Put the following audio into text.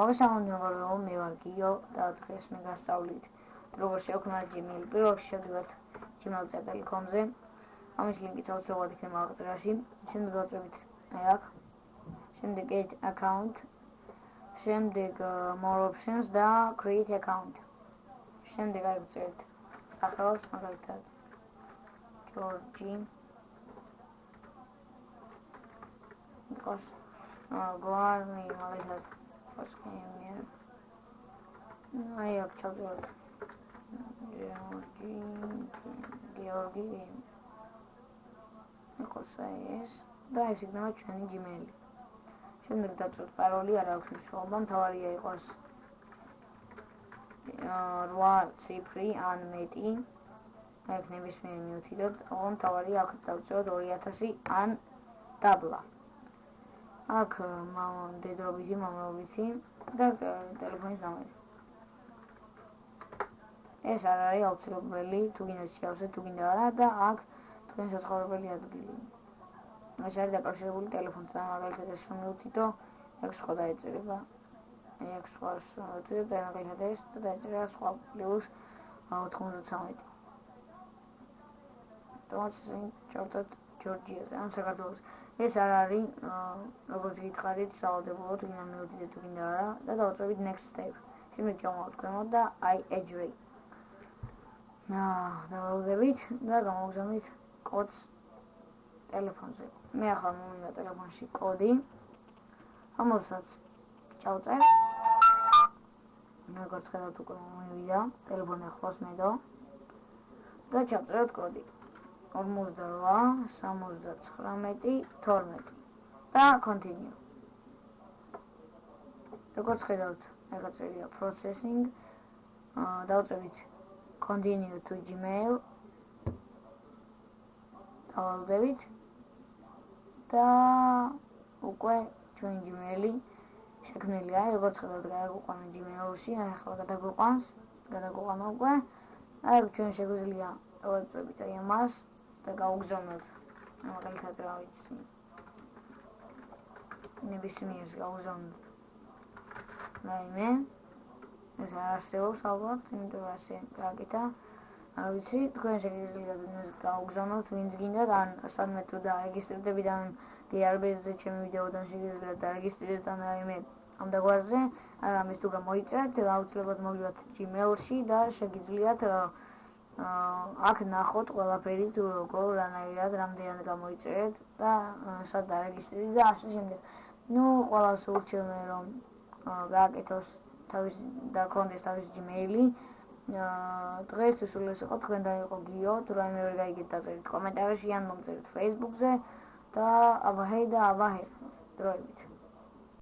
მოგესალმებით, მე ვარ გიო და დღეს მე გასწავლით როგორ შევქმნათ Gmail. პირველ რიგში შევდივართ gmail.com-ზე. ამის ლინკიც აუცილებლად იქნება აღწერაში. შემდეგ დავწერთ აქ. შემდეგ add account. შემდეგ more options და create account. შემდეგ აი ვწერთ სახელს, მაგალითად Georgi. Because გვარი მაგალითად Oscar. Ai აქ ჩავწეროთ Georgi. იყოს ეს და ეს იქნება ჩვენი Gmail. შემდეგ დავწერთ პაროლი, არ აქვს მნიშვნელობა, მთავარია იყოს 8 ციფრი ან მეტი. აქ ნებისმიერი მიუთითოთ, მთავარია აქ დავწეროთ 2000 ან დაბლა. აქ დედრობითი, მამრობითი და ტელეფონის ნომერი. ეს არ არის აუცილებელი, თუ გინდა შეავსეთ, თუ გინდა არა და აქ თქვენი საცხოვრებელი ადგილი. ეს არის დაკავშირებული ტელეფონთან, მაგალითად ეს რომ მივუთითო, აქ სხვა დაეწერება. აქ სხვა ვუთითებ და მაგალითად ეს და დაეწერება სხვა პლუს 93. თუმცა ჩავთოთ ჯორჯიაზე, ან საქართველოს. ეს არ არის, როგორც გითხარით, სავალდებულო, თუ გინდა მივუთითეთ, თუ გინდა არა და დავწერებით next step. შემდეგ ჩავმოვართ ქვემოთ და I agree. დავაუზებით და გამოვგზავნით კოდს ტელეფონზე. მე ახლა მომიდა ტელეფონში კოდი, რომელსაც ჩავწერ. როგორც ხედავთ, უკვე მომივიდა ტელეფონი ახლოს მედო და ჩავწეროთ კოდი 48 79 12 და continue. როგორც ხედავთ, აქ წერია processing. დავწერით continue to Gmail. დავალდებით და უკვე ჩვენი Gmail-ი შექმნილია. როგორც ხედავთ, გააგვიყვანა Gmail-ში, ახლა გადაგვიყვანა უკვე. აქ ჩვენ შეგვიძლია დავწერებით აი ამას და გავუგზავნოთ. მაგალითად რა ვიცი. ნებისმიერს გავუგზავნოთ. რაიმე ეს არ არსებობს ალბათ, იმიტომ რომ ასე გააკეთა. არ ვიცი, თქვენ შეგიძლიათ იმას გავუგზავნოთ, ვინც გინდათ, ან სადმე თუ დარეგისტრირდებით, ან GRBZ-ზე ჩემი ვიდეოდან შეგიძლიათ დარეგისტრირდეთ, ან რაიმე ამ დაგვარზე, ან ამის თუ გამოიწერთ, აუცილებლად მოგივათ Gmail-ში და შეგიძლიათ აქ ნახოთ ყველაფერი, თუ როგორ, რანაირად, რამდენად გამოიწერეთ და სად დარეგისტრირდეთ და ასე შემდეგ. ყველას ურჩევ რომ გააკეთოს თავის და კონდეს თავის Gmail-ი. დღეისთვის სულ ეს იყო, თქვენთან იყო გიო, თუ რაიმე ვერ გაიგეთ დაწერით კომენტარებში ან მომწერეთ Facebook-ზე და აბაჰეი და აბაჰე დროებით.